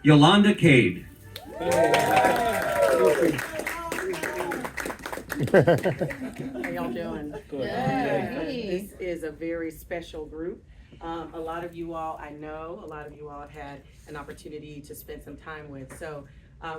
Yolanda Cade. How y'all doing? Good. This is a very special group. A lot of you all, I know, a lot of you all have had an opportunity to spend some time with. So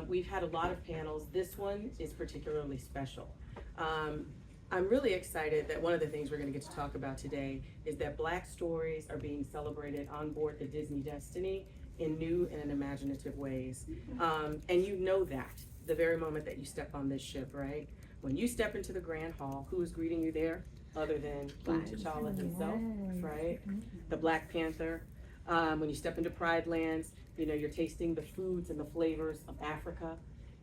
we've had a lot of panels. This one is particularly special. I'm really excited that one of the things we're going to get to talk about today is that Black stories are being celebrated on board the Disney Destiny in new and imaginative ways. And you know that the very moment that you step on this ship, right? When you step into the Grand Hall, who is greeting you there other than King T'Challa himself, right? The Black Panther. When you step into Pride Lands, you know, you're tasting the foods and the flavors of Africa.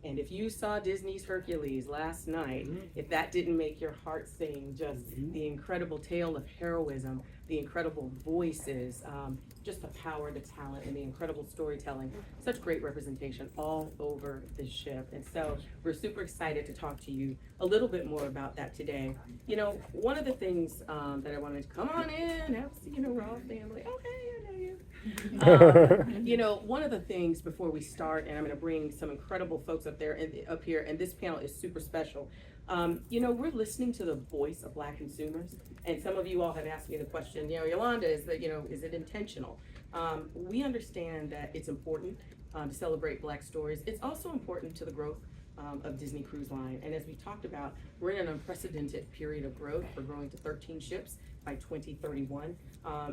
And if you saw Disney's Hercules last night, if that didn't make your heart sing, just the incredible tale of heroism, the incredible voices, just the power, the talent, and the incredible storytelling, such great representation all over the ship. And so we're super excited to talk to you a little bit more about that today. You know, one of the things that I wanted to come on in, have a seat, you know, we're all family. Okay, I know you. You know, one of the things before we start, and I'm going to bring some incredible folks up there and up here, and this panel is super special. You know, we're listening to the voice of Black consumers, and some of you all have asked me the question, you know, Yolanda, is that, you know, is it intentional? We understand that it's important to celebrate Black stories. It's also important to the growth of Disney Cruise Line, and as we talked about, we're in an unprecedented period of growth. We're growing to 13 ships by 2031,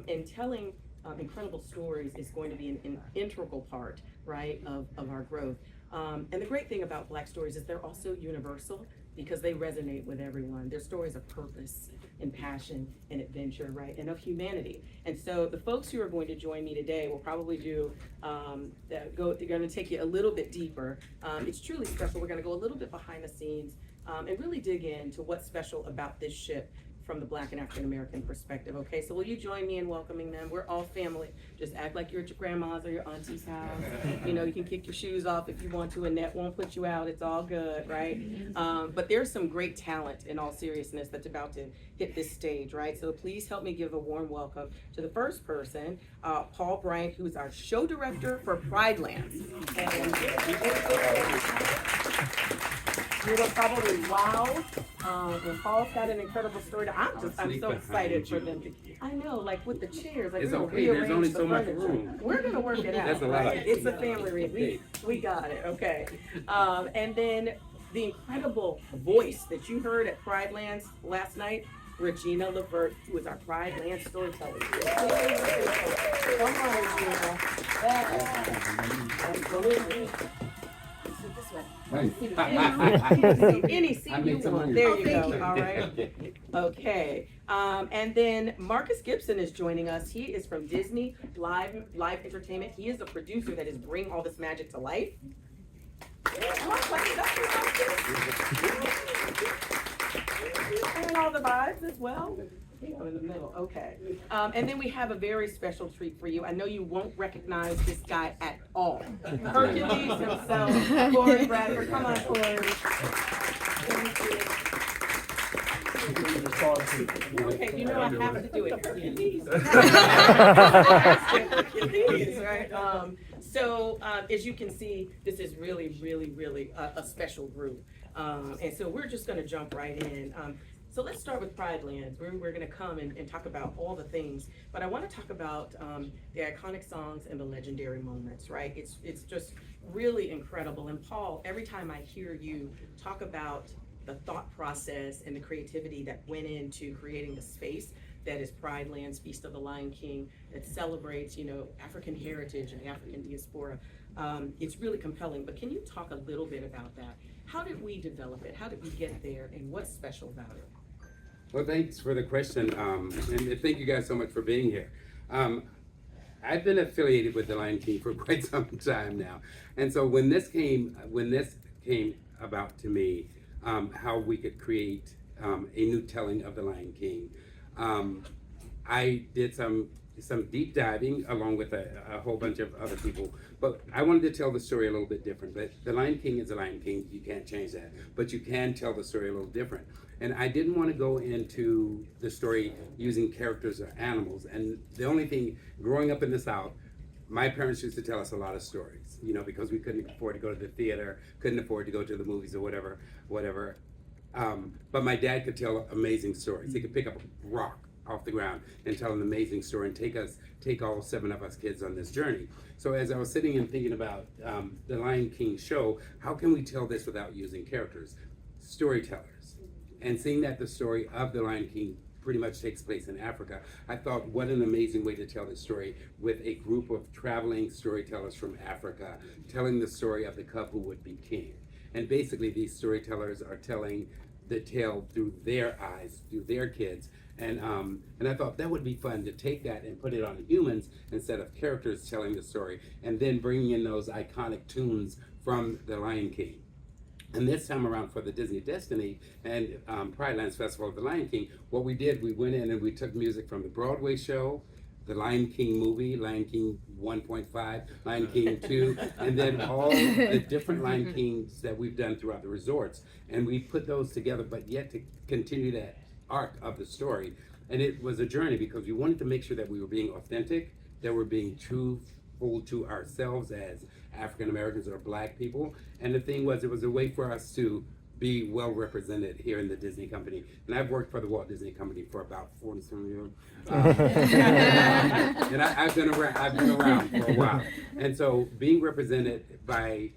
and telling incredible stories is going to be an integral part, right, of our growth. And the great thing about Black stories is they're also universal because they resonate with everyone. They're stories of purpose and passion and adventure, right, and of humanity. And so the folks who are going to join me today will probably do, they're going to take you a little bit deeper. It's truly special. We're going to go a little bit behind the scenes and really dig into what's special about this ship from the Black and African American perspective. Okay, so will you join me in welcoming them? We're all family. Just act like you're at your grandma's or your auntie's house. You know, you can kick your shoes off if you want to. Annette won't put you out. It's all good, right? But there's some great talent, in all seriousness, that's about to hit this stage, right? So please help me give a warm welcome to the first person, Paul Bryant, who's our show director for Pride Lands. And you're probably wow. And Paul's got an incredible story. I'm so excited for them. I know, like with the chairs, like It's we're gonna okay. There's only rearrange the so much furniture. room. We're gonna work it out. That's a lot. Right? It's a family read. We got it. Okay. And then the incredible voice that you heard at Pride Lands last night, Regina Levert, who is our Pride Lands storyteller. Come on, Regina. Absolutely. Any seat you want. There you go. All right. Okay. And then Marcus Gibson is joining us. He is from Disney Live Entertainment. He is the producer that is bringing all this magic to life. And all the vibes as well. I'm in the middle, okay. And then we have a very special treat for you. I know you won't recognize this guy at all. Hercules himself, Corey Bradford. Come on, Corey. Okay, you know I have to do it. Hercules. Hercules, right? So as you can see, this is really a special group. And so we're just gonna jump right in. So let's start with Pride Lands. We're going to come and talk about all the things, but I want to talk about the iconic songs and the legendary moments, right? It's just really incredible. And Paul, every time I hear you talk about the thought process and the creativity that went into creating the space that is Pride Lands, Feast of the Lion King, that celebrates, you know, African heritage and African diaspora, it's really compelling. But can you talk a little bit about that? How did we develop it? How did we get there? And what's special about it? Well, thanks for the question, and thank you guys so much for being here. I've been affiliated with the Lion King for quite some time now, and so when this came about to me, how we could create a new telling of the Lion King, I did some deep diving along with a whole bunch of other people, but I wanted to tell the story a little bit different. But the Lion King is the Lion King, you can't change that, but you can tell the story a little different. And I didn't want to go into the story using characters or animals. And the only thing, growing up in the South, my parents used to tell us a lot of stories, you know, because we couldn't afford to go to the theater, couldn't afford to go to the movies or whatever. But my dad could tell amazing stories. He could pick up a rock off the ground and tell an amazing story and take all 7 of us kids on this journey. So as I was sitting and thinking about the Lion King show, how can we tell this without using characters? Storytellers. And seeing that the story of the Lion King pretty much takes place in Africa, I thought, what an amazing way to tell this story with a group of traveling storytellers from Africa, telling the story of the cub who would be king. And basically these storytellers are telling the tale through their eyes, through their kids. And I thought that would be fun to take that and put it on humans instead of characters telling the story, and then bringing in those iconic tunes from the Lion King. And this time around for the Disney Destiny and Pride Lands Festival of the Lion King, what we did, we went in and we took music from the Broadway show, the Lion King movie, Lion King 1.5, Lion King 2, and then all the different Lion Kings that we've done throughout the resorts. And we put those together, but yet to continue that arc of the story. And it was a journey because we wanted to make sure that we were being authentic, that we're being truthful to ourselves as African Americans or Black people. And the thing was, it was a way for us to be well represented here in the Disney Company. And I've worked for the Walt Disney Company for about 40-some years. And I've been around for a while. And so being represented by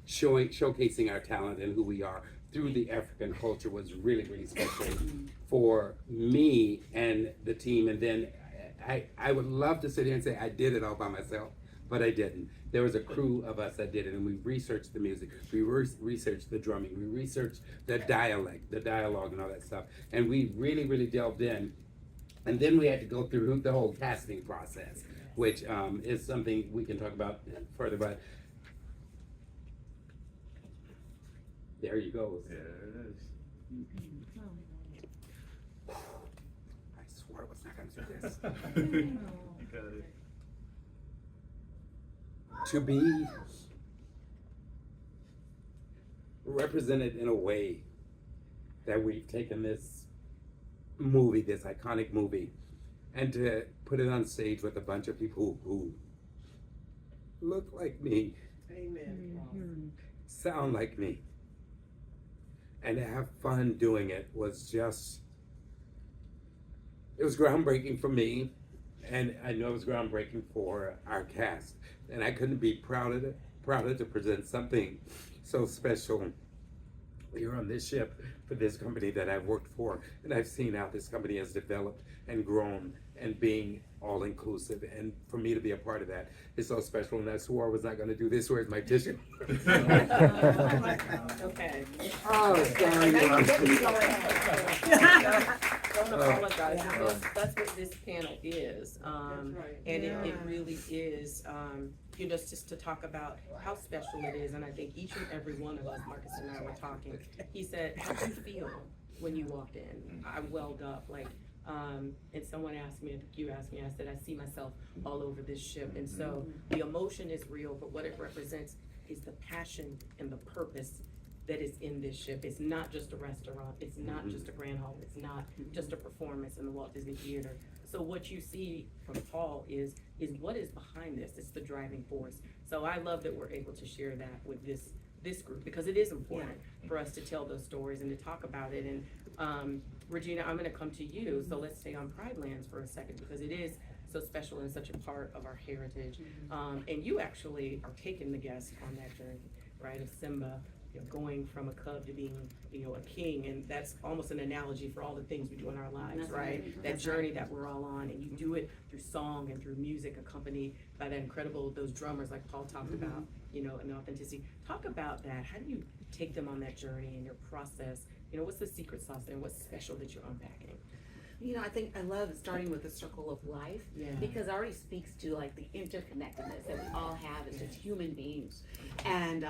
showcasing our talent and who we are through the African culture was really, really special for me and the team. And then I would love to sit here and say I did it all by myself, but I didn't. There was a crew of us that did it, and we researched the music, we researched the drumming, we researched the dialect, the dialogue and all that stuff. And we really, really delved in. And then we had to go through the whole casting process, which is something we can talk about further, but there you go. There it is. I swore I was not going to do this. Got it. To be represented in a way that we've taken this movie, this iconic movie, and to put it on stage with a bunch of people who look like me, Amen. sound like me, and to have fun doing it was just, it was groundbreaking for me, and I know it was groundbreaking for our cast, and I couldn't be prouder to present something so special here on this ship for this company that I've worked for, and I've seen how this company has developed and grown and being all inclusive, and for me to be a part of that is so special. And I swore I was not going to do this. Where's my tissue? Okay. Oh, sorry. Don't apologize. That's what this panel is. And it really is, you know, just to talk about how special it is. And I think each and every one of us, Marcus and I were talking, he said, how did you feel when you walked in? I welled up, like, and someone asked me, I think you asked me, I said, I see myself all over this ship. And so the emotion is real, but what it represents is the passion and the purpose that is in this ship. It's not just a restaurant, it's not just a grand hall, it's not just a performance in the Walt Disney Theater. So what you see from Paul is what is behind this. It's the driving force. So I love that we're able to share that with this group, because it is important for us to tell those stories and to talk about it. And Regina, I'm gonna come to you, so let's stay on Pride Lands for a second, because it is so special and such a part of our heritage. And you actually are taking the guests on that journey, right, of Simba, you know, going from a cub to being, you know, a king. And that's almost an analogy for all the things we do in our lives, right? That journey that we're all on, and you do it through song and through music, accompanied by that incredible, those drummers like Paul talked about, you know, and the authenticity. Talk about that. How do you take them on that journey and your process? You know, what's the secret sauce there? What's special that you're unpacking? You know, I think I love starting with the circle of life, because it already speaks to like the interconnectedness that we all have as just human beings, and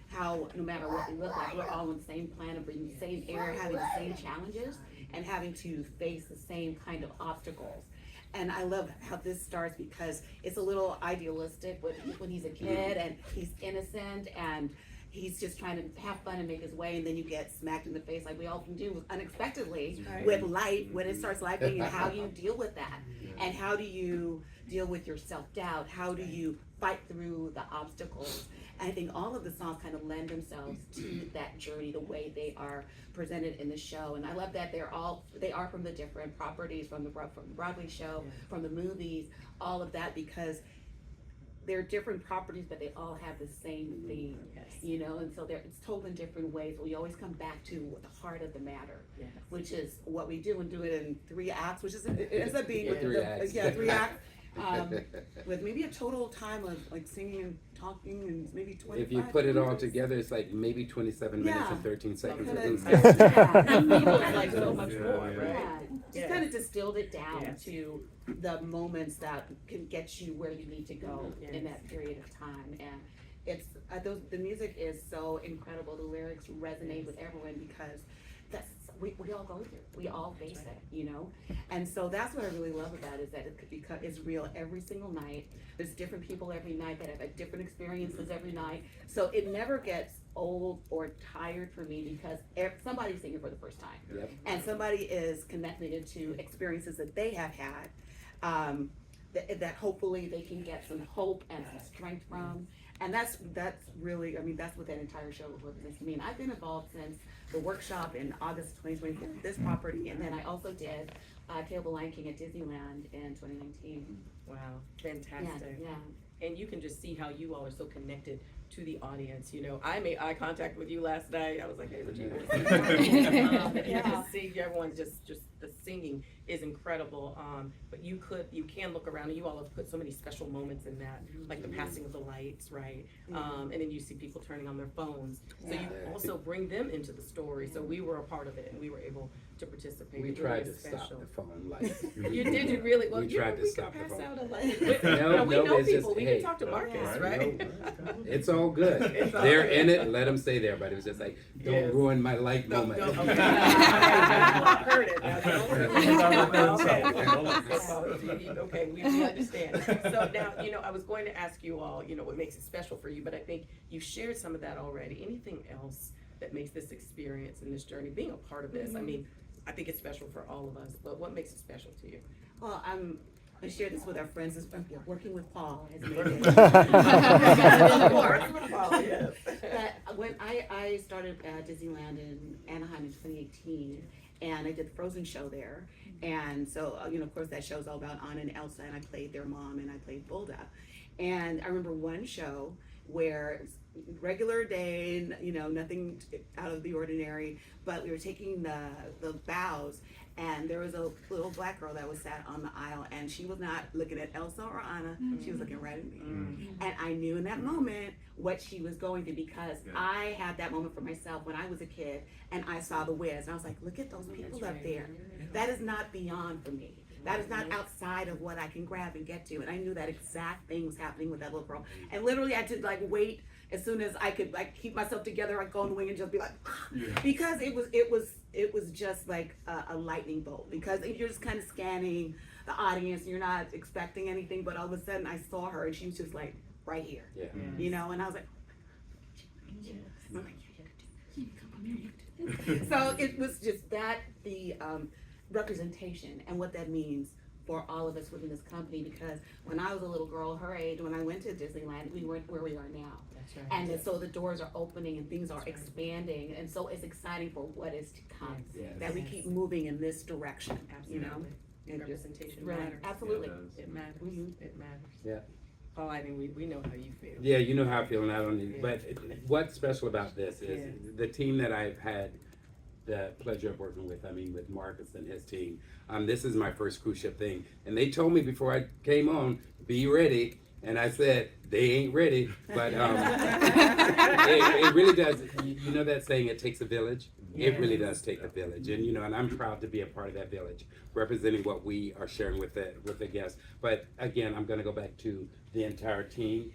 how no matter what we look like, we're all on the same planet, breathing the same air, having the same challenges, and having to face the same kind of obstacles. And I love how this starts, because it's a little idealistic when he's a kid and he's innocent, and he's just trying to have fun and make his way, and then you get smacked in the face like we often do unexpectedly Right. with life when it starts life, and how do you deal with that, and how do you deal with your self-doubt, how do you fight through the obstacles. And I think all of the songs kind of lend themselves to that journey the way they are presented in the show. And I love that they are from the different properties, from the Broadway show, from the movies, all of that, because they're different properties, but they all have the same theme, you know, and so it's told in different ways. We always come back to the heart of the matter, which is what we do, and do it in 3 acts, which is, it ends up being, Three acts. 3 acts, with maybe a total time of like singing and talking and maybe 25 If you put it all minutes. together, it's like maybe 27 minutes and 13 seconds. Kinda- of It's like so much more, Yeah, right? just kind of distilled it down Yes. to the moments that can get you where you need to go in that period of time. And it's the music is so incredible. The lyrics resonate with everyone because that's we all go through. We all face it, you know. And so that's what I really love about it, is that it's real every single night. There's different people every night that have different experiences every night. So it never gets old or tired for me, because somebody's singing for the first time. Yep. And somebody is connecting it to experiences that they have had, that hopefully they can get some hope and some strength from. And that's really, I mean, that's what that entire show represents to me. And I've been involved since the workshop in August 2024, this property, and then I also did Tale of the Lion King at Disneyland in 2019. Wow, fantastic. Yeah. And you can just see how you all are so connected to the audience. You know, I made eye contact with you last night. I was like, hey, Regina. And you can see everyone's just the singing is incredible. But you can look around, and you all have put so many special moments in that, like the passing of the lights, right? And then you see people turning on their phones. So you also bring them into the story. So we were a part of it, and we were able to participate. We It tried really to is stop special. the phone lights. You did, you really, well, We you tried know, to we stop could the pass phone. out a light. No, we no, know it's people, just, we hey, can talk to Marcus, right, right? It's all good. It's all They're good. in it, let them stay there, but it was just like, don't Yes. ruin my light moment. Don't, okay. I heard it. Now, don't hurt it. Okay, we understand. So now, you know, I was going to ask you all, you know, what makes it special for you, but I think you shared some of that already. Anything else that makes this experience and this journey, being a part of this? I mean, I think it's special for all of us, but what makes it special to you? Well, I share this with our friends. Working with Paul has made Yes. But when I started at Disneyland in Anaheim in 2018, and I did the Frozen show there, and so you know, of course, that show's all about Anna and Elsa, and I played their mom, and I played Bulda. And I remember one show where it's regular day, you know, nothing out of the ordinary, but we were taking the bows, and there was a little black girl that was sat on the aisle, and she was not looking at Elsa or Anna, she was looking right at me. And I knew in that moment what she was going through, because I had that moment for myself when I was a kid, and I saw the Wiz, and I was like, look at those people up there. That is not beyond for me. That is not outside of what I can grab and get to. And I knew that exact thing was happening with that little girl. And literally I had to like wait as soon as I could like keep myself together, I'd go on the wing and just be like, because it was just like a lightning bolt, because you're just kind of scanning the audience and you're not expecting anything, but all of a sudden I saw her and she was just like right here, Yeah. you know, and I was like, so it was just that, the representation and what that means for all of us within this company, because when I was a little girl her age, when I went to Disneyland, we weren't where we are now. That's right. And so the doors are opening and things are expanding, and so it's exciting for what is to come, Yes. that we keep moving in this direction, you know? Absolutely. And just- Representation right, matters. absolutely. It matters. Mhm. It matters. Yeah. Oh, I think we know how you feel. Yeah, you know how I feel, not only, Yeah. but what's special about this is Yeah. the team that I've had the pleasure of working with, I mean, with Marcus and his team. This is my first cruise ship thing. And they told me before I came on, be ready. And I said, they ain't ready. But it really does. You know that saying, it takes a village? It really does take a village. And, you know, and I'm proud to be a part of that village, representing what we are sharing with the guests. But again, I'm going to go back to the entire team.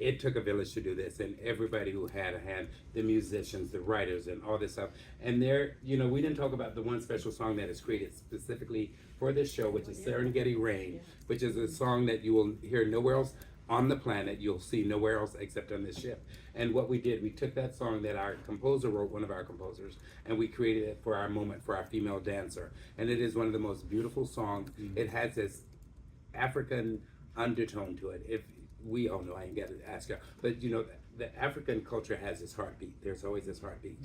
It took a village to do this, and everybody who had a hand, the musicians, the writers, and all this stuff. And there, you know, we didn't talk about the one special song that is created specifically for this show, which is Serengeti Rain, which is a song that you will hear nowhere else on the planet you'll see nowhere else except on this ship. And what we did, we took that song that our composer wrote, one of our composers, and we created it for our moment, for our female dancer. And it is one of the most beautiful songs. It has this African undertone to it. If we all know, I ain't got to ask you, but you know, the African culture has this heartbeat. There's always this heartbeat.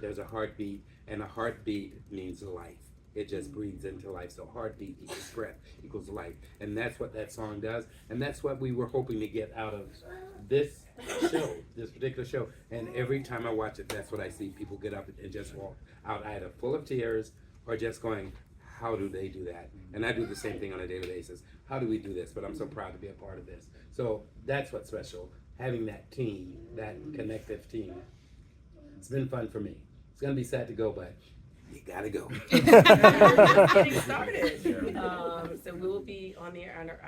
There's a heartbeat, and a heartbeat means life. It just breathes into life. So heartbeat equals breath equals life. And that's what that song does. And that's what we were hoping to get out of this show, this particular show. And every time I watch it, that's what I see. People get up and just walk out either full of tears or just going, how do they do that? And I do the same thing on a daily basis. How do we do this? But I'm so proud to be a part of this. So that's what's special, having that team, that connective team. It's been fun for me. It's gonna be sad to go, but you gotta go. We're just getting started. So we'll be on our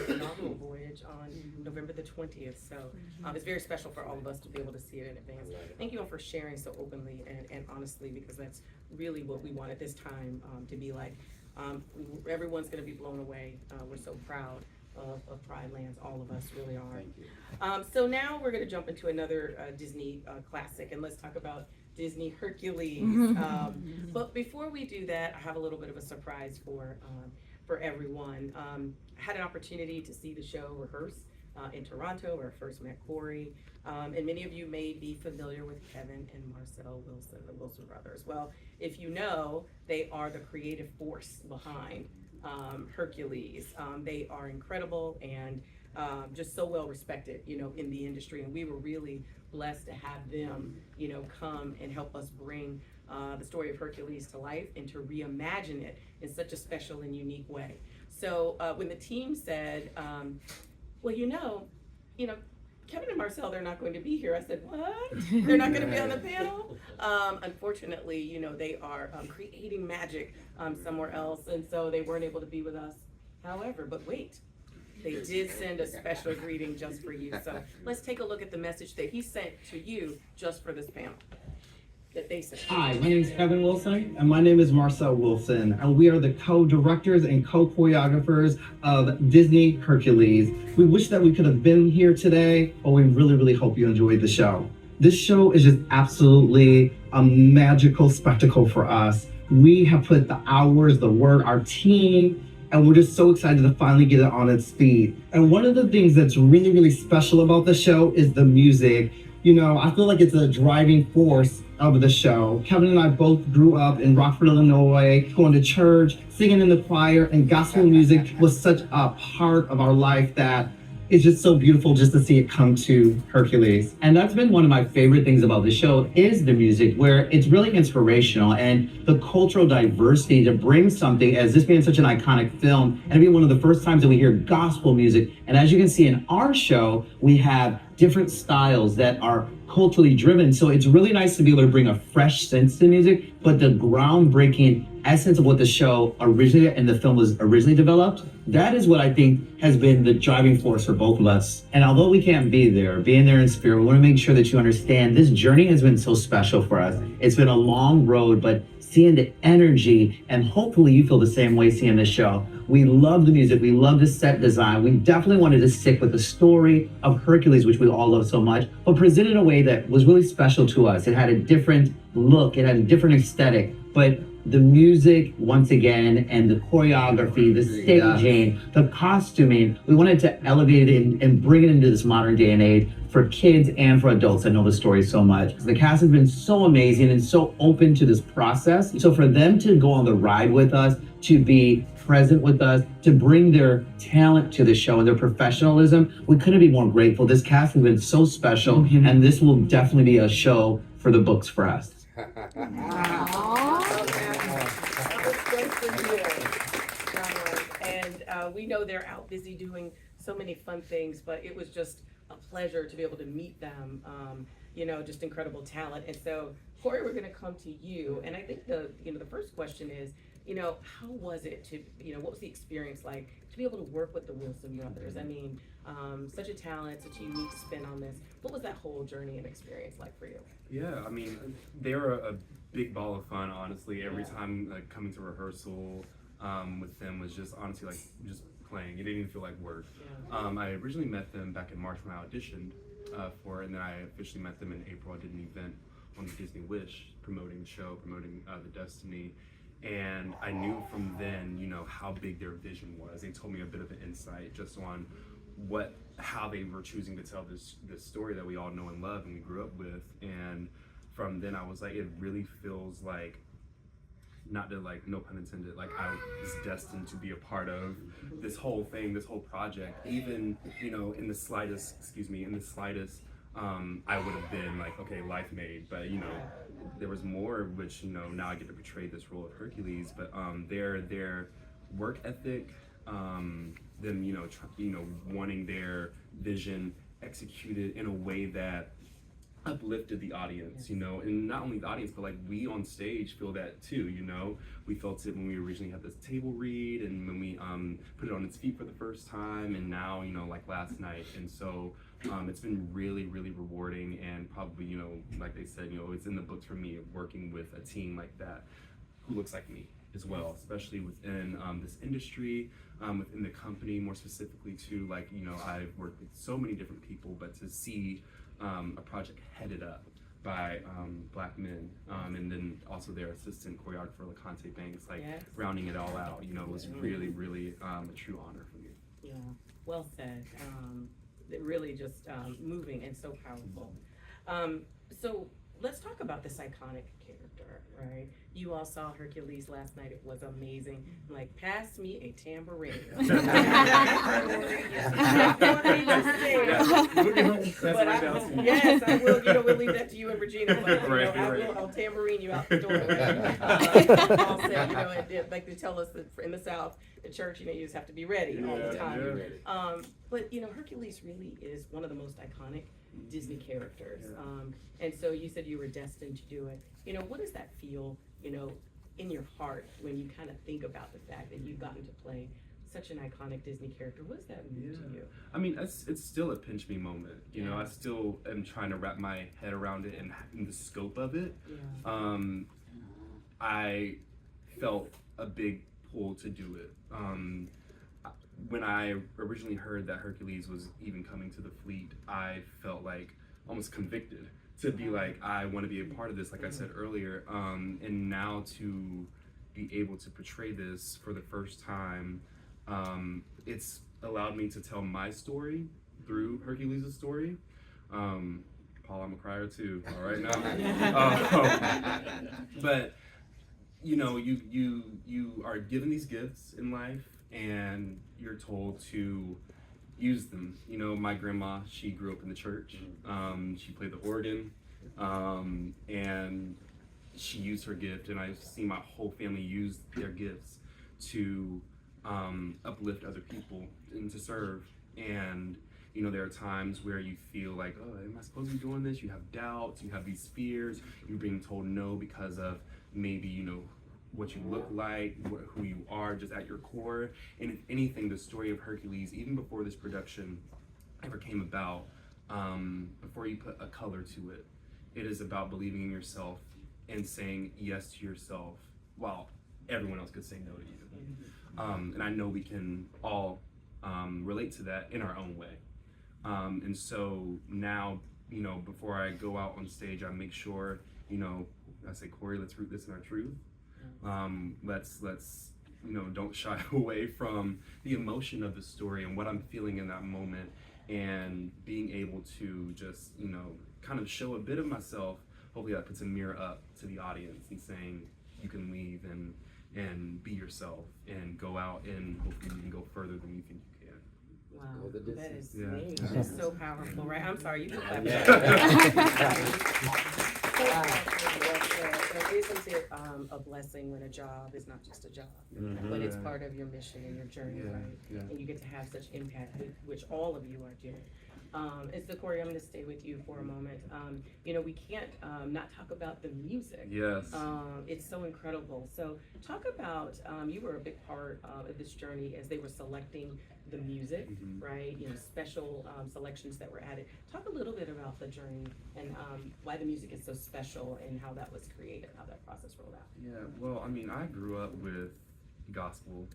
inaugural voyage on November the 20th. So it's very special for all of us to be able to see it in advance. Thank you all for sharing so openly and honestly, because that's really what we want at this time to be like. Everyone's going to be blown away. We're so proud of Pride Lands. All of us really are. Thank you. So now we're going to jump into another Disney classic, and let's talk about Disney Hercules. But before we do that, I have a little bit of a surprise for everyone. I had an opportunity to see the show rehearse in Toronto, where I first met Corey. And many of you may be familiar with Kevin and Marcel Wilson, the Wilson brothers. Well, if you know, they are the creative force behind Hercules. They are incredible and just so well respected, you know, in the industry. And we were really blessed to have them, you know, come and help us bring the story of Hercules to life and to reimagine it in such a special and unique way. So when the team said, well, you know, Kevin and Marcel, they're not going to be here. I said, what? They're not going to be on the panel? Unfortunately, you know, they are creating magic somewhere else, and so they weren't able to be with us. However, but wait, they did send a special greeting just for you. So let's take a look at the message that he sent to you just for this panel. That they sent. Hi, my name is Kevin Wilson, and my name is Marcel Wilson, and we are the co-directors and co-choreographers of Disney Hercules. We wish that we could have been here today, but we really, really hope you enjoyed the show. This show is just absolutely a magical spectacle for us. We have put the hours, the work, our team, and we're just so excited to finally get it on its feet. And one of the things that's really, really special about the show is the music. You know, I feel like it's a driving force of the show. Kevin and I both grew up in Rockford, Illinois, going to church, singing in the choir, and gospel music was such a part of our life that it's just so beautiful just to see it come to Hercules. And that's been one of my favorite things about the show is the music, where it's really inspirational and the cultural diversity to bring something, as this being such an iconic film, and to be one of the first times that we hear gospel music. And as you can see in our show, we have different styles that are culturally driven. So it's really nice to be able to bring a fresh sense to music, but the groundbreaking essence of what the show originally and the film was originally developed, that is what I think has been the driving force for both of us. And although we can't be there, being there in spirit, we want to make sure that you understand this journey has been so special for us. It's been a long road, but seeing the energy, and hopefully you feel the same way seeing this show. We love the music, we love the set design. We definitely wanted to stick with the story of Hercules, which we all love so much, but present it in a way that was really special to us. It had a different look, it had a different aesthetic, but the music, once again, and the choreography, the staging, the costuming, we wanted to elevate it and bring it into this modern day and age for kids and for adults that know the story so much. The cast has been so amazing and so open to this process. So for them to go on the ride with us, to be present with us, to bring their talent to the show and their professionalism, we couldn't be more grateful. This cast has been so special, and this will definitely be a show for the books for us. And we know they're out busy doing so many fun things, but it was just a pleasure to be able to meet them. You know, just incredible talent. And so, Corey, we're going to come to you. And I think the first question is, how was it to, what was the experience like to be able to work with the Wilson brothers? I mean, such a talent, such a unique spin on this. What was that whole journey and experience like for you? Yeah, I mean, they were a big ball of fun, honestly. Every time coming to rehearsal with them was just honestly just playing. It didn't even feel like work. Yeah. I originally met them back in March when I auditioned for it, and then I officially met them in April. I did an event on the Disney Wish promoting the show, promoting the Destiny. And I knew from then, you know, how big their vision was. They told me a bit of an insight just on how they were choosing to tell this story that we all know and love and we grew up with. And from then I was like, it really feels like, not to like, no pun intended, like I was destined to be a part of this whole thing, this whole project. Even, you know, in the slightest, I would have been like, okay, life made, but you know, there was more, which, you know, now I get to portray this role of Hercules, but their work ethic, them, you know, wanting their vision executed in a way that uplifted the audience, you know, and not only the audience, but like we on stage feel that too, you know. We felt it when we originally had this table read, and when we put it on its feet for the first time, and now, you know, like last night. And so it's been really, really rewarding, and probably, you know, like they said, you know, it's in the books for me of working with a team like that who looks like me as well, especially within this industry, within the company, more specifically too. Like, you know, I've worked with so many different people, but to see a project headed up by Black men, and then also their assistant choreographer, LaConte Banks, like Yes. rounding it all out, you know, was really, really a true honor for me. Yeah, well said. It really just moving and so powerful. So let's talk about this iconic character, right? You all saw Hercules last night. It was amazing. Like, pass me a tambourine. But yes, I will. You know, we'll leave that to you and Regina. But you know, I'll tambourine you out the door. I'll say, you know, like they tell us that in the South, the church, you know, you just have to be ready all the time. But you know, Hercules really is one of the most iconic Disney characters. And so you said you were destined to do it. You know, what does that feel, you know, in your heart when you kind of think about the fact that you've gotten to play such an iconic Disney character? What does that mean to you? I mean, it's still a pinch me moment. You know, I still am trying to wrap my head around it and the scope of it. Yeah. I felt a big pull to do it. When I originally heard that Hercules was even coming to the fleet, I felt like almost convicted to be like, I want to be a part of this, like I said earlier. And now to be able to portray this for the first time, it's allowed me to tell my story through Hercules' story. Paul, I'm a crier too, all right now. But you know, you are given these gifts in life, and you're told to use them. You know, my grandma, she grew up in the church. She played the organ, and she used her gift, and I've seen my whole family use their gifts to uplift other people and to serve. And you know, there are times where you feel like, oh, am I supposed to be doing this? You have doubts, you have these fears, you're being told no because of maybe, you know, what you look like, who you are just at your core. And if anything, the story of Hercules, even before this production ever came about, before you put a color to it, it is about believing in yourself and saying yes to yourself while everyone else could say no to you. And I know we can all relate to that in our own way. And so now, you know, before I go out on stage, I make sure, you know, I say, Corey, let's root this in our truth. Let's you know, don't shy away from the emotion of the story and what I'm feeling in that moment, and being able to just, you know, kind of show a bit of myself. Hopefully that puts a mirror up to the audience and saying you can leave and be yourself and go out, and hopefully you can go further than you think you can. Wow, Go the that is distance. amazing. That's so powerful, right? I'm sorry, you can clap. Yeah. So powerful. And isn't it a blessing when a job is not just a job, but it's part of your mission and your journey, right? And you get to have such impact, which all of you are doing. And so, Corey, I'm going to stay with you for a moment. You know, we can't not talk about the music. Yes. It's so incredible. So talk about, you were a big part of this journey as they were selecting the music, right? You know, special selections that were added. Talk a little bit about the journey and why the music is so special and how that was created, how that process rolled out. Yeah, well, I mean, I grew up with gospel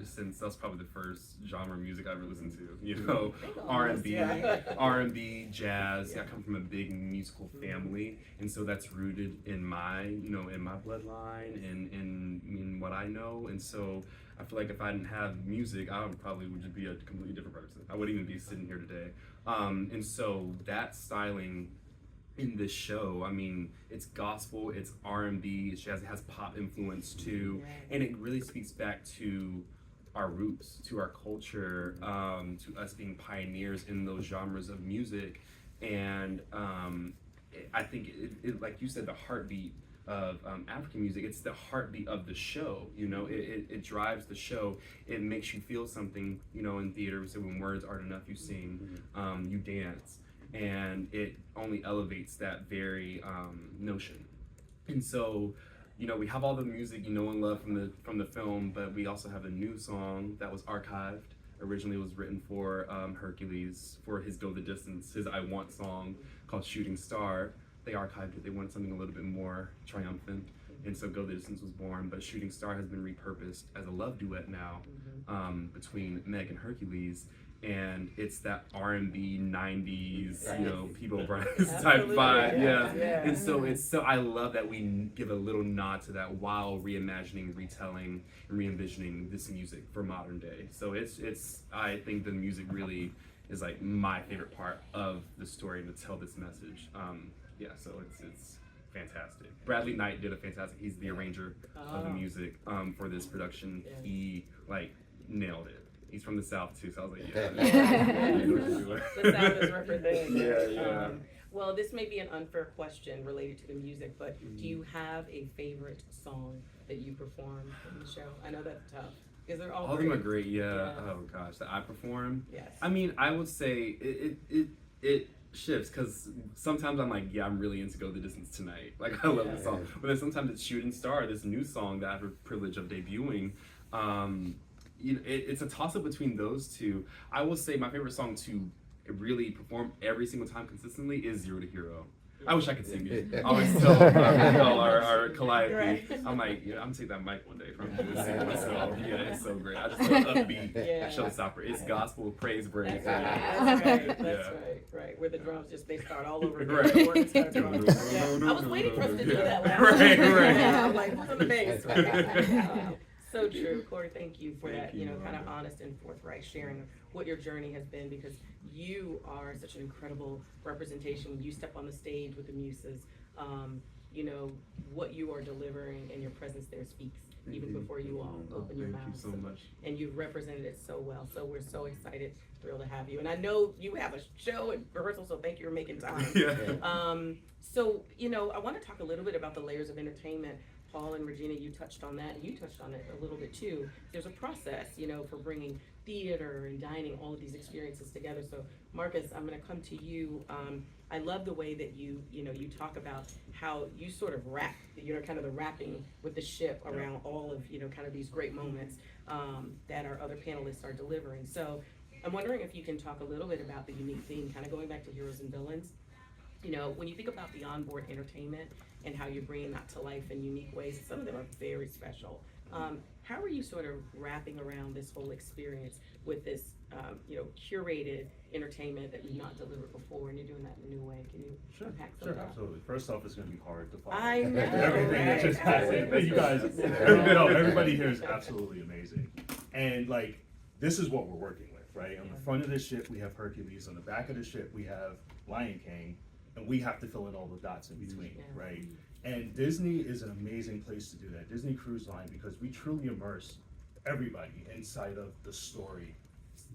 since that's probably the first genre of music I ever listened to. You know, Almost, R&B, yeah. R&B, jazz. Yeah. I come from a big musical family, and so that's rooted in my, you know, in my bloodline and in what I know. And so I feel like if I didn't have music, I would just be a completely different person. I wouldn't even be sitting here today. And so that styling in this show, I mean, it's gospel, it's R&B, it has pop influence too, and it really speaks back to our roots, to our culture, to us being pioneers in those genres of music. And I think it, like you said, the heartbeat of African music, it's the heartbeat of the show. You know, it drives the show. It makes you feel something. You know, in theater, we say when words aren't enough, you sing, you dance, and it only elevates that very notion. And so, you know, we have all the music you know and love from the film, but we also have a new song that was archived. Originally, it was written for Hercules for his "Go the Distance," his "I Want" song called "Shooting Star." They archived it. They wanted something a little bit more triumphant, and so "Go the Distance" was born. But "Shooting Star" has been repurposed as a love duet now between Meg and Hercules. And it's that R&B 90s, you know, People Brothers type vibe, yeah. And so I love that we give a little nod to that while reimagining, retelling, and re-envisioning this music for modern day. So it's I think the music really is like my favorite part of the story to tell this message. Yeah, so it's fantastic. Bradley Knight did a fantastic. He's the arranger of the music for this production. He like nailed it. He's from the South too, so I was like, yeah. The South is represented. Yeah. Well, this may be an unfair question related to the music, but do you have a favorite song that you perform in the show? I know that's tough because they're all of great. them are great, yeah. Oh gosh, that I perform. Yes. I mean, I would say it shifts because sometimes I'm like, yeah, I'm really into "Go the Distance" tonight. Like I love this song, but then sometimes it's "Shooting Star," this new song that I have the privilege of debuting. You know, it's a toss-up between those two. I will say my favorite song to really perform every single time consistently is "Zero to Hero." I wish I could sing it. I always tell our Calliope, I'm like, yeah, I'm gonna take that mic one day from you. So yeah, it's so great. I just love upbeat showstopper. It's gospel, praise, praise. That's right. Where the drums they start all over again. Right. The organ starts going. I was waiting for us to do that last Right. I'm like, who's on the bass? So true. Corey, thank you for that, kind of honest and forthright sharing of what your journey has been, because you are such an incredible representation when you step on the stage with the Muses. What you are delivering and your presence there speaks even before you all open your mouth. Thank you so much. And you've represented it so well. So we're so excited, thrilled to have you. And I know you have a show and rehearsal, so thank you for making time. I want to talk a little bit about the layers of entertainment. Paul and Regina, you touched on that, and you touched on it a little bit too. There's a process, for bringing theater and dining, all of these experiences together. So, Marcus, I'm going to come to you. I love the way that you talk about how you sort of wrap, kind of the wrapping with the ship around all of, kind of these great moments that our other panelists are delivering. So, I'm wondering if you can talk a little bit about the unique theme, kind of going back to heroes and villains. When you think about the onboard entertainment and how you're bringing that to life in unique ways, some of them are very special. How are you sort of wrapping around this whole experience with this, curated entertainment that you've not delivered before, and you're doing that in a new way? Can you unpack some of that? Absolutely. First off, it's going to be hard to follow. I know, Everything right? that just happened. But you guys, everybody here is absolutely amazing. And this is what we're working with, right? On the front of the ship, we have Hercules. On the back of the ship, we have Lion King. And we have to fill in all the dots in between, right? And Disney is an amazing place to do that. Disney Cruise Line, because we truly immerse everybody inside of the story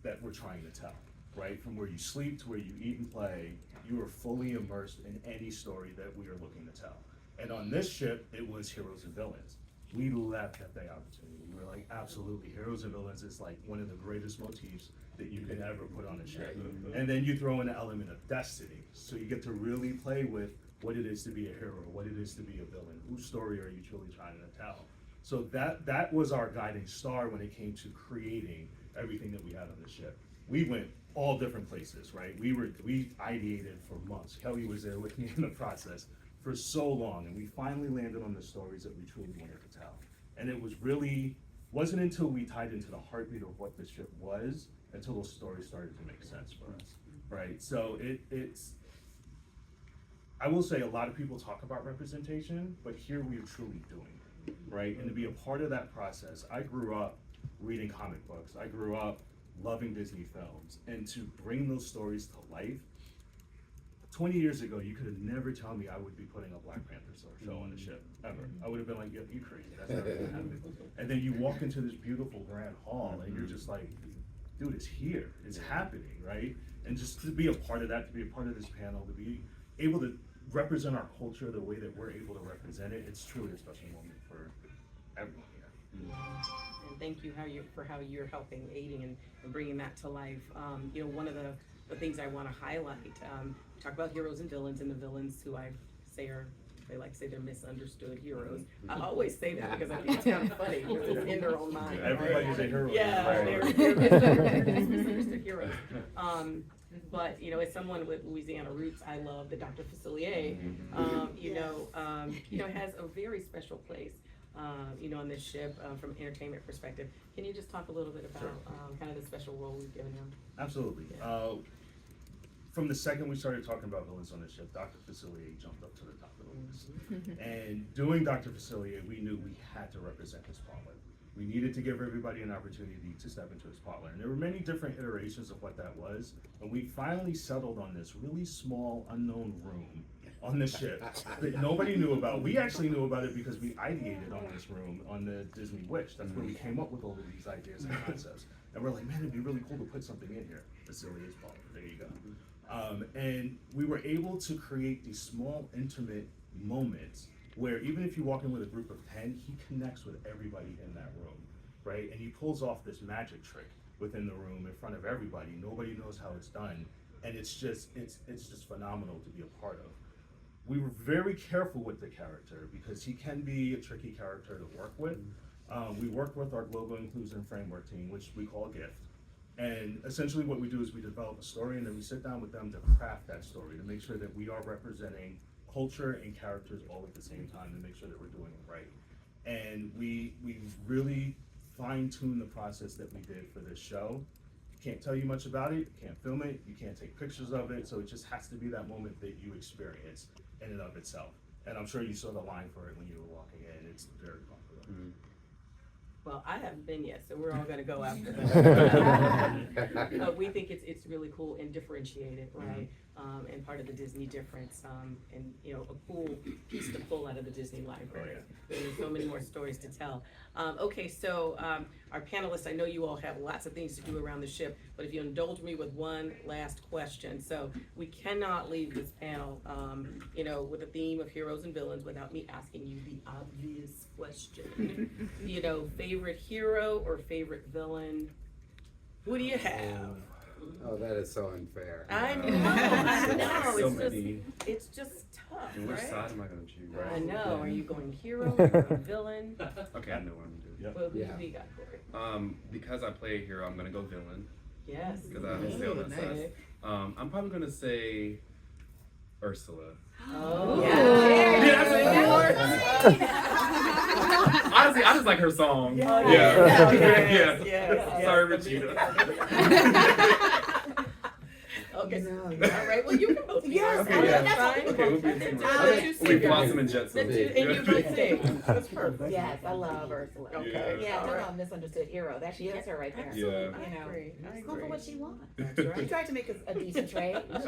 that we're trying to tell, right? From where you sleep to where you eat and play, you are fully immersed in any story that we are looking to tell. And on this ship, it was heroes and villains. We leapt at that opportunity. We were like, absolutely, heroes and villains is like one of the greatest motifs that you can ever put on a ship. And then you throw in the element of destiny. So you get to really play with what it is to be a hero, what it is to be a villain, whose story are you truly trying to tell? So that was our guiding star when it came to creating everything that we had on the ship. We went all different places, right? We ideated for months. Kelly was there with me in the process for so long, and we finally landed on the stories that we truly wanted to tell. And it was really wasn't until we tied into the heartbeat of what the ship was until those stories started to make sense for us, right? So it's, I will say a lot of people talk about representation, but here we are truly doing it, right? And to be a part of that process, I grew up reading comic books. I grew up loving Disney films, and to bring those stories to life, 20 years ago, you could have never told me I would be putting a Black Panther show on the ship, ever. I would have been like, yeah, you crazy, that's never gonna happen. And then you walk into this beautiful grand hall and you're just like, dude, it's here, it's happening, right? And just to be a part of that, to be a part of this panel, to be able to represent our culture the way that we're able to represent it, it's truly a special moment for everyone here. And thank you for how you're helping, aiding and bringing that to life. You know, one of the things I want to highlight, talk about heroes and villains, and the villains who they like to say they're misunderstood heroes. I always say that because I think it's kind of funny because it's in their own mind. Everybody's a hero. Yeah, Right. they're misunderstood heroes. But you know, as someone with Louisiana roots, I love that Dr. Facilier, you know, has a very special place, you know, on this ship from an entertainment perspective. Can you just talk a little bit about kind of the special role we've given him? Absolutely. Yeah. From the second we started talking about villains on the ship, Dr. Facilier jumped up to the top of the list. And doing Dr. Facilier, we knew we had to represent his spotlight. We needed to give everybody an opportunity to step into his spotlight. And there were many different iterations of what that was. And we finally settled on this really small, unknown room on the ship that nobody knew about. We actually knew about it because we ideated on this room on the Disney Wish. That's where we came up with all of these ideas and concepts. And we're like, man, it'd be really cool to put something in here. Facilier's spotlight, there you go. And we were able to create these small, intimate moments where even if you walk in with a group of 10, he connects with everybody in that room, right? And he pulls off this magic trick within the room in front of everybody. Nobody knows how it's done. And it's just phenomenal to be a part of. We were very careful with the character because he can be a tricky character to work with. We worked with our Global Inclusion Framework team, which we call GIFT. And essentially what we do is we develop a story and then we sit down with them to craft that story to make sure that we are representing culture and characters all at the same time to make sure that we're doing it right. And we really fine-tuned the process that we did for this show. Can't tell you much about it, you can't film it, you can't take pictures of it, so it just has to be that moment that you experience in and of itself. And I'm sure you saw the line for it when you were walking in, it's very popular. Well, I haven't been yet, so we're all gonna go after that. But we think it's really cool and differentiated, right? And part of the Disney difference, and you know, a cool piece to pull out of the Disney library. There's so many more stories to tell. Okay, so our panelists, I know you all have lots of things to do around the ship, but if you indulge me with one last question. So we cannot leave this panel, you know, with a theme of heroes and villains without me asking you the obvious question. You know, favorite hero or favorite villain? Who do you have? Oh, that is so unfair. I know. So It's many. it's just tough, And which right? side am I gonna choose? I know. Are you going hero? Are you going villain? Okay, I know what I'm gonna do. Yep. Well, who Yeah. do you got, Corey? Because I play a hero, I'm gonna go villain. Yes. Because I stay on that side. I'm probably gonna say Ursula. Oh, Honestly, I just like her song. Yeah. Yes. Sorry, Rachita. Okay. All right. Well, you can both. be Yes, hero. I know, That's that's fine. Okay, we'll be Let's team. do We'll be Sierra. Blossom and Jetson. Let's do- And you both sing. That's perfect. Yes, I love Ursula. Okay. Yeah, All talk right. about misunderstood hero. That she is her right there. Yeah. I You know, agree. I just go for agree. what she wants. That's She right. tried to make a decent trade. You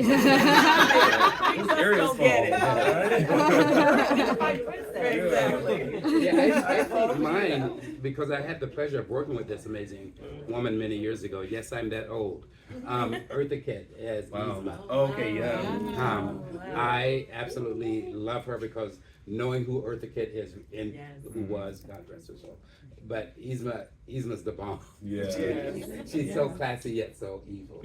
just Ariel's don't get it. fault. My princess. Exactly. Yeah, I think mine, because I had the pleasure of working with this amazing woman many years ago. Yes, I'm that old. Eartha Kitt as Wow. Yzma. Okay, yeah. I absolutely love her because knowing who Eartha Kitt is and Yes. who was, God rest her soul. But Yzma's the bomb. Yeah. She's so classy yet so evil.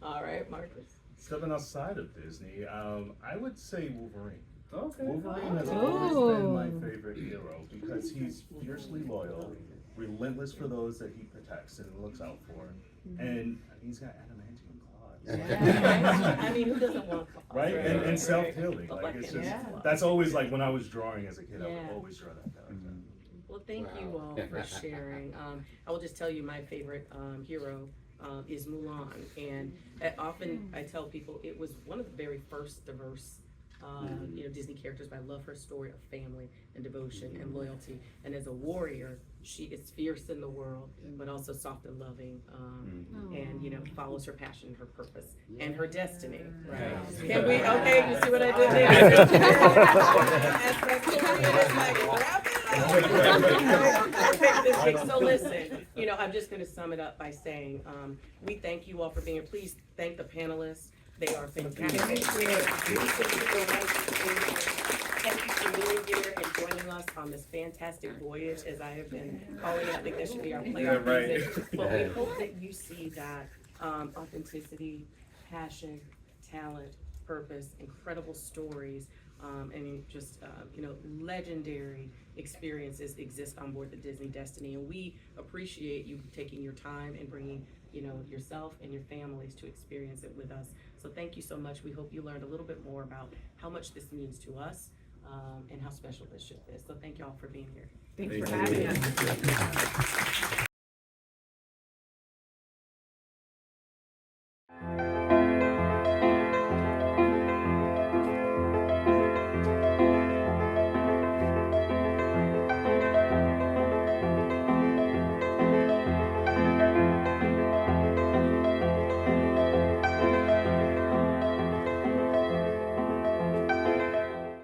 All right, Marcus. Stepping outside of Disney, I would say Wolverine. Okay. Wolverine has always been my favorite hero because he's fiercely loyal, relentless for those that he protects and looks out for, and he's got adamantium claws. I mean, who doesn't want claws, Right? And self-healing. Like Like, it's it. just, Yeah. that's always like when I was drawing as a kid, I Yeah. would always draw that character. thank you all for sharing. I will just tell you my favorite hero is Mulan, and often I tell people it was one of the very first diverse Disney characters, but I love her story of family and devotion and loyalty. And as a warrior, she is fierce in the world, but also soft and loving, and follows her passion, her purpose, and her destiny. Right? Can we? Okay, you see what I did there? So listen, I'm just going to sum it up by saying we thank you all for being here. Please thank the panelists. They are fantastic. Thank you for being here and joining us on this fantastic voyage, as I have been calling it. I think that should be our playoff music. But we hope that you see that authenticity, passion, talent, purpose, incredible stories, and just legendary experiences exist on board the Disney Destiny. And we appreciate you taking your time and bringing yourself and your families to experience it with us. So thank you so much. We hope you learned a little bit more about how much this means to us and how special this ship is. So thank you all for being here. Thanks for having us.